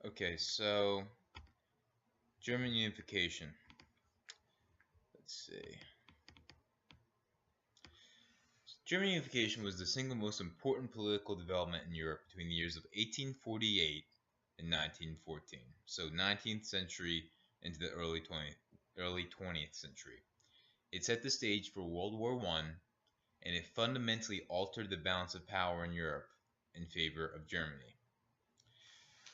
Okay, so German unification. Let's see. German unification was the single most important political development in Europe between the years of 1848 and 1914. So 19th century into the early 20th century. It set the stage for World War I, and it fundamentally altered the balance of power in Europe in favor of Germany.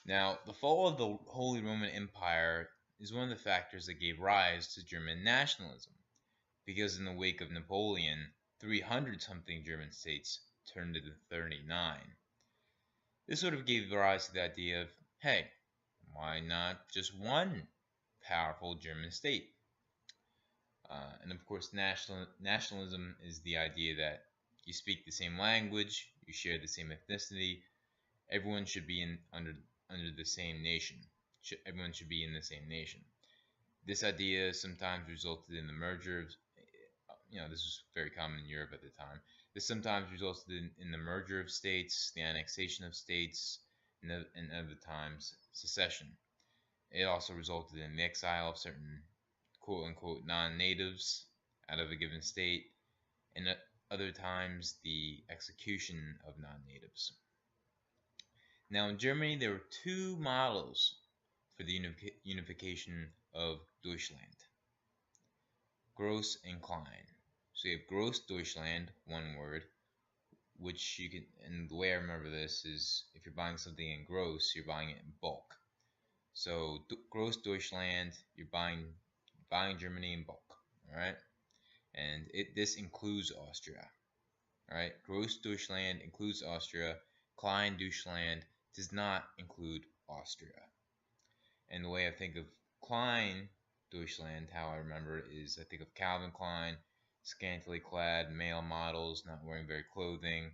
Now, the fall of the Holy Roman Empire is one of the factors that gave rise to German nationalism, because in the wake of Napoleon, 300 something German states turned into 39. This sort of gave rise to the idea of, hey, why not just one powerful German state? And of course, nationalism is the idea that you speak the same language, you share the same ethnicity, everyone should be under the same nation. Everyone should be in the same nation. This idea sometimes resulted in the merger of, this was very common in Europe at the time. This sometimes resulted in the merger of states, the annexation of states, and other times secession. It also resulted in the exile of certain quote-unquote non-natives out of a given state, and at other times the execution of non-natives. Now in Germany there were two models for the unification of Deutschland: Gross and Klein. So you have Gross Deutschland, one word, which you can, and the way I remember this is if you're buying something in gross, you're buying it in bulk. So Gross Deutschland, you're buying Germany in bulk, all right? And this includes Austria, all right? Gross Deutschland includes Austria. Klein Deutschland does not include Austria. And the way I think of Klein Deutschland, how I remember it, is I think of Calvin Klein, scantily clad male models, not wearing very clothing.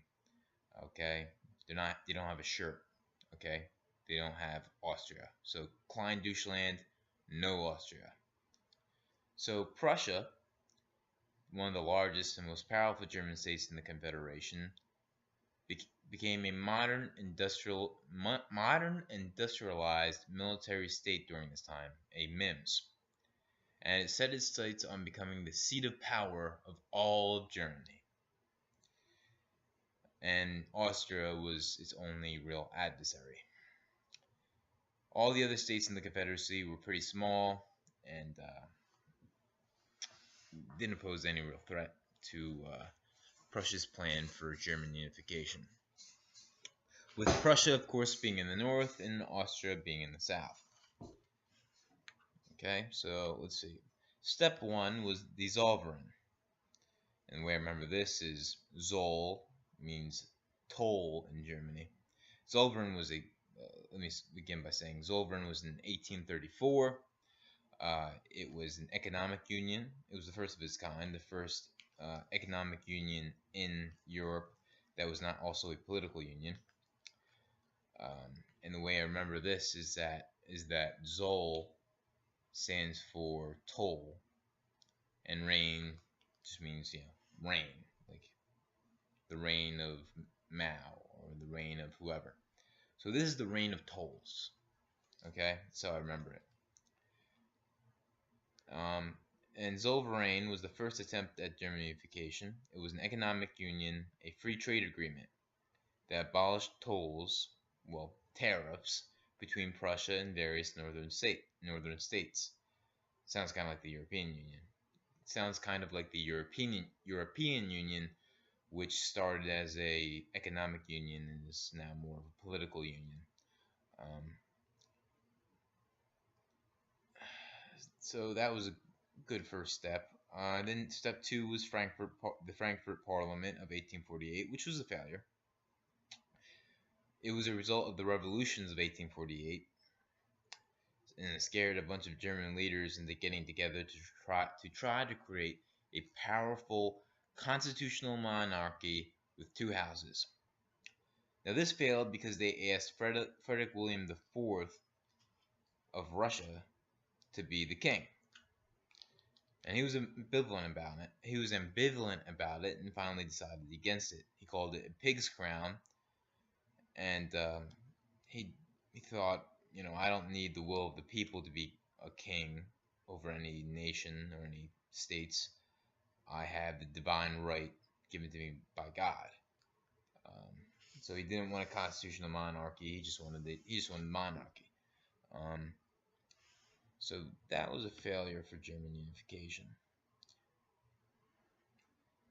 Okay, they don't have a shirt. Okay, they don't have Austria. So Klein Deutschland, no Austria. So Prussia, one of the largest and most powerful German states in the Confederation, became a modern industrialized military state during this time, a MIMS, and it set its sights on becoming the seat of power of all of Germany. And Austria was its only real adversary. All the other states in the Confederacy were pretty small and didn't pose any real threat to Prussia's plan for German unification, with Prussia, of course, being in the north and Austria being in the south. Okay, so let's see. Step one was the Zollverein. And the way I remember this is Zoll means toll in Germany. Zollverein was let me begin by saying Zollverein was in 1834. It was an economic union. It was the first of its kind, the first economic union in Europe that was not also a political union. And the way I remember this is that Zoll stands for toll, and reign just means reign, like the reign of Mao or the reign of whoever. So this is the reign of tolls. Okay, that's how I remember it. And Zollverein was the first attempt at German unification. It was an economic union, a free trade agreement that abolished tolls, well, tariffs, between Prussia and various northern states. Sounds kind of like the European Union. It sounds kind of like the European Union, which started as a economic union and is now more of a political union. So that was a good first step. Then step two was the Frankfurt Parliament of 1848, which was a failure. It was a result of the revolutions of 1848, and it scared a bunch of German leaders into getting together to try to create a powerful constitutional monarchy with two houses. Now this failed because they asked Frederick William IV of Russia to be the king, and he was ambivalent about it. And finally decided against it. He called it a pig's crown, and he thought, I don't need the will of the people to be a king over any nation or any states. I have the divine right given to me by God. Um, so he didn't want a constitutional monarchy. He just wanted monarchy. Um, so that was a failure for German unification.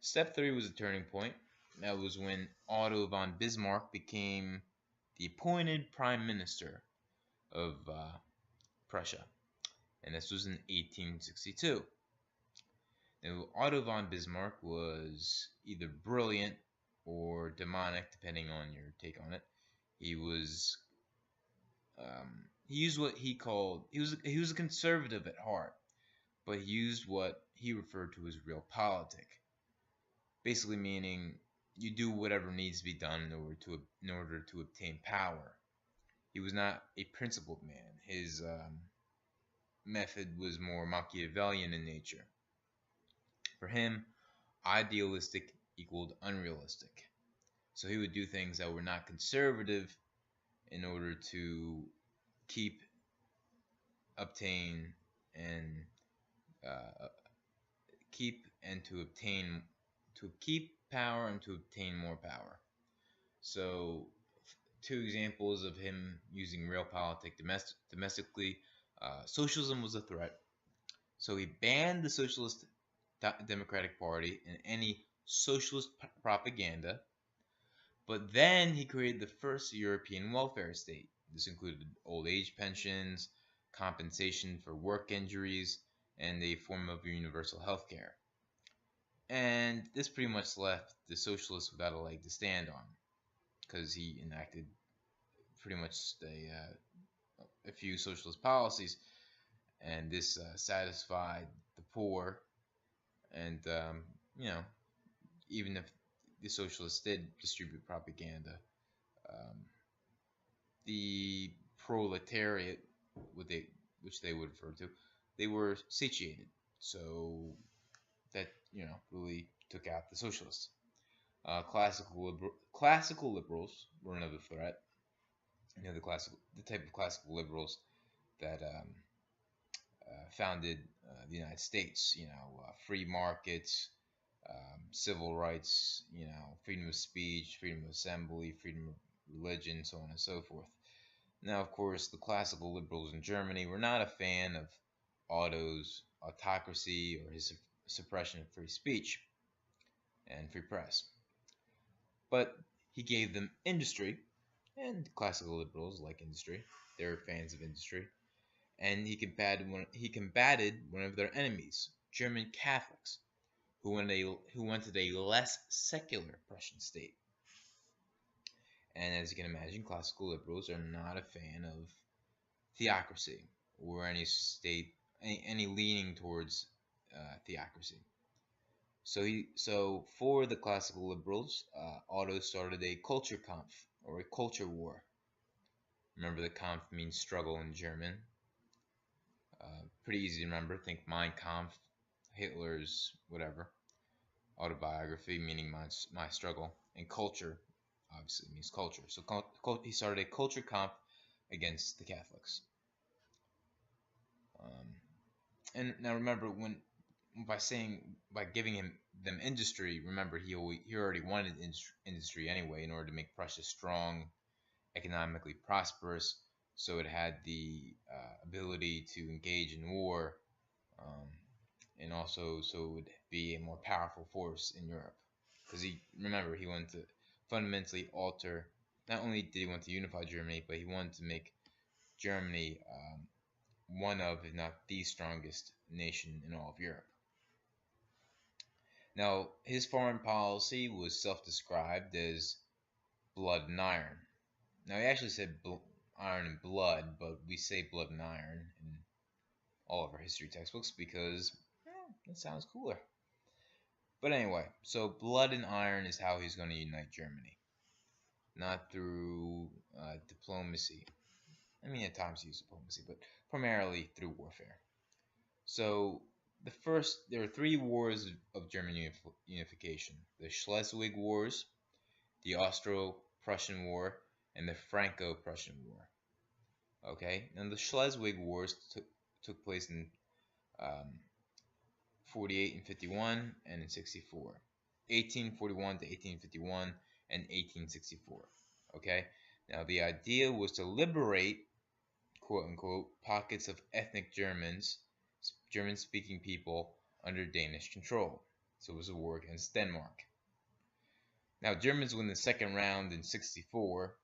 Step three was a turning point. That was when Otto von Bismarck became the appointed prime minister of Prussia, and this was in 1862. Now, Otto von Bismarck was either brilliant or demonic, depending on your take on it. He used what he called he was a conservative at heart, but he used what he referred to as realpolitik, basically meaning you do whatever needs to be done in order to obtain power. He was not a principled man. His method was more Machiavellian in nature. For him, idealistic equaled unrealistic. So he would do things that were not conservative in order to keep, obtain, and uh, keep and to keep power and to obtain more power. So, two examples of him using realpolitik domestically. Socialism was a threat, so he banned the Socialist Democratic Party and any socialist propaganda. But then he created the first European welfare state. This included old age pensions, compensation for work injuries, and a form of universal health care. And this pretty much left the socialists without a leg to stand on, because he enacted pretty much a few socialist policies, and this satisfied the poor. And you know, even if the socialists did distribute propaganda, um, the proletariat, which they would refer to, they were satiated. So that really took out the socialists. Classical liberals were another threat. The type of classical liberals that founded the United States. Free markets, civil rights. Freedom of speech, freedom of assembly, freedom of religion, so on and so forth. Now, of course, the classical liberals in Germany were not a fan of Otto's autocracy or his suppression of free speech and free press. But he gave them industry, and classical liberals like industry. They're fans of industry. And he combated one of their enemies, German Catholics, who wanted a less secular Prussian state. And as you can imagine, classical liberals are not a fan of theocracy or any leaning towards theocracy. So for the classical liberals, Otto started a culture Kampf, or a culture war. Remember, the Kampf means struggle in German. Pretty easy to remember. Think Mein Kampf, Hitler's whatever autobiography, meaning my struggle, and culture obviously means culture. So he started a culture Kampf against the Catholics. And now remember, by giving them industry, remember he already wanted industry anyway in order to make Prussia strong, economically prosperous, so it had the ability to engage in war, and also so it would be a more powerful force in Europe. Because he wanted to fundamentally alter. Not only did he want to unify Germany, but he wanted to make Germany one of, if not the strongest nation in all of Europe. Now, his foreign policy was self-described as blood and iron. Now, he actually said iron and blood, but we say blood and iron in all of our history textbooks because that sounds cooler. But anyway, so blood and iron is how he's going to unite Germany. Not through diplomacy. I mean, at times he used diplomacy, but primarily through warfare. So there are 3 wars of German unification: the Schleswig Wars, the Austro-Prussian War, and the Franco-Prussian War. Okay, and the Schleswig Wars took place in um, 48 and 51 and in 64. 1841 to 1851 and 1864. Okay, now the idea was to liberate, quote unquote, pockets of ethnic German speaking people under Danish control. So it was a war against Denmark. Now, Germans won the second round in 64,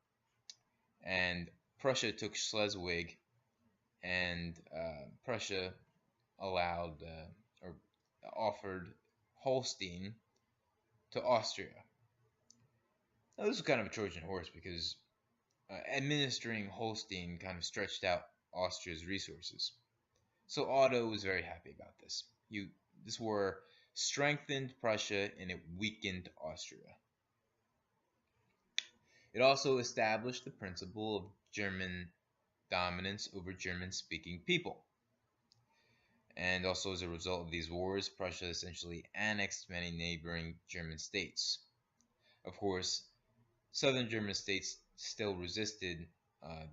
and Prussia took Schleswig, and Prussia allowed or offered Holstein to Austria. Now, this was kind of a Trojan horse because administering Holstein kind of stretched out Austria's resources. So Otto was very happy about this. This war strengthened Prussia and it weakened Austria. It also established the principle of German dominance over German-speaking people. And also as a result of these wars, Prussia essentially annexed many neighboring German states. Of course, southern German states still resisted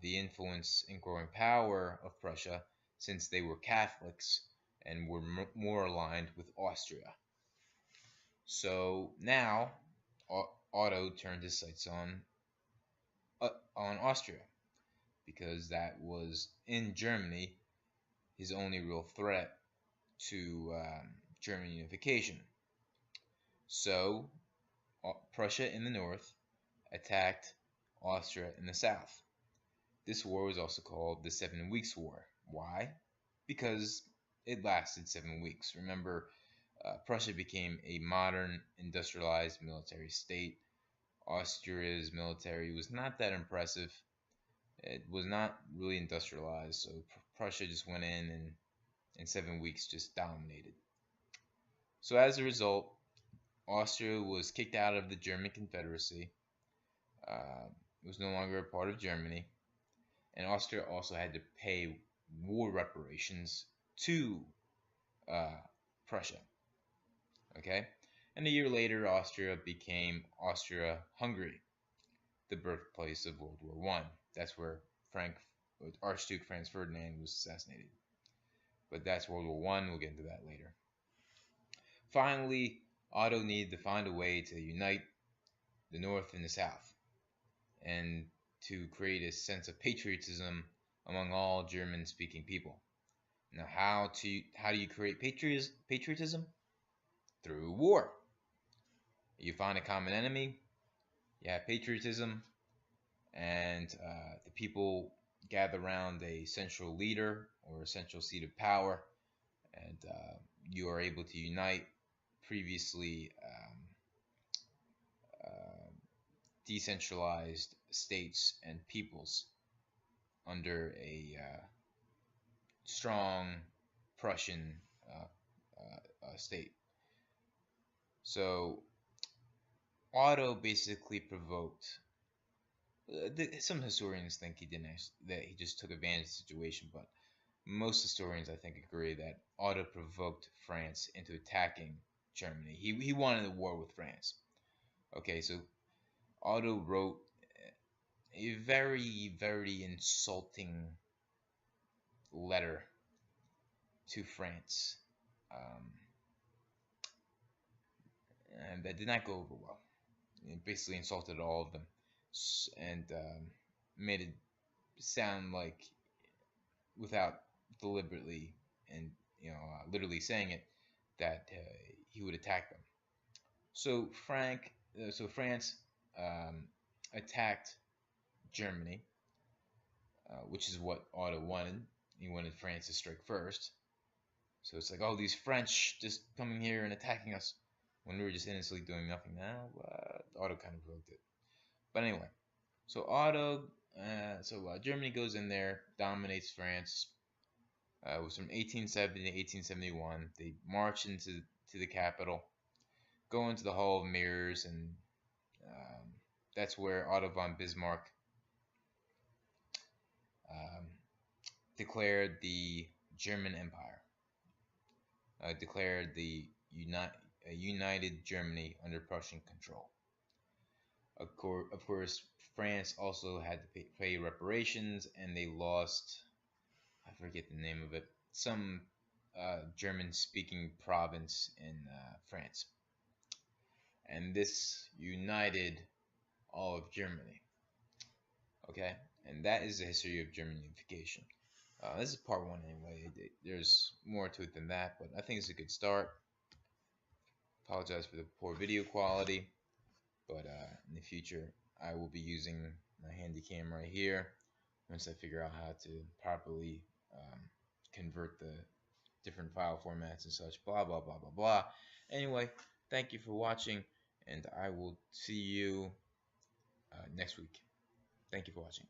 the influence and growing power of Prussia since they were Catholics and were more aligned with Austria. So now Otto turned his sights on Austria because that was in Germany his only real threat to German unification. So Prussia in the north attacked Austria in the south. This war was also called the 7 Weeks' War. Why? Because it lasted 7 weeks. Remember, Prussia became a modern, industrialized military state. Austria's military was not that impressive. It was not really industrialized, so Prussia just went in and in 7 weeks just dominated. So as a result, Austria was kicked out of the German Confederacy. It was no longer a part of Germany. And Austria also had to pay war reparations to Prussia. Okay? And a year later, Austria became Austria-Hungary, the birthplace of World War I. That's where Archduke Franz Ferdinand was assassinated. But that's World War I. We'll get into that later. Finally, Otto needed to find a way to unite the North and the South and to create a sense of patriotism among all German-speaking people. Now, how do you create patriotism? Through war. You find a common enemy, you have patriotism, and the people gather around a central leader or a central seat of power, and you are able to unite previously decentralized states and peoples under a strong Prussian state. So Otto basically provoked. Some historians think he didn't that he just took advantage of the situation, but most historians I think agree that Otto provoked France into attacking Germany. He wanted a war with France. Okay, so Otto wrote a very, very insulting letter to France, and that did not go over well. It basically insulted all of them, and made it sound like, without deliberately and literally saying it, that he would attack them. So France attacked Germany, which is what Otto wanted. He wanted France to strike first. So it's like, oh, these French just coming here and attacking us when we were just innocently doing nothing. Now, Otto kind of provoked it. But anyway, so Germany goes in there, dominates France. It was from 1870 to 1871. They march into the capital, go into the Hall of Mirrors, and that's where Otto von Bismarck declared the German Empire, declared the united Germany under Prussian control. Of course, France also had to pay reparations, and they lost, I forget the name of it, some German-speaking province in France, and this united all of Germany. Okay, and that is the history of German unification. This is part one anyway. There's more to it than that, but I think it's a good start. Apologize for the poor video quality, but in the future I will be using my handy cam right here once I figure out how to properly convert the different file formats and such. Blah blah blah blah blah. Anyway, thank you for watching, and I will see you next week. Thank you for watching.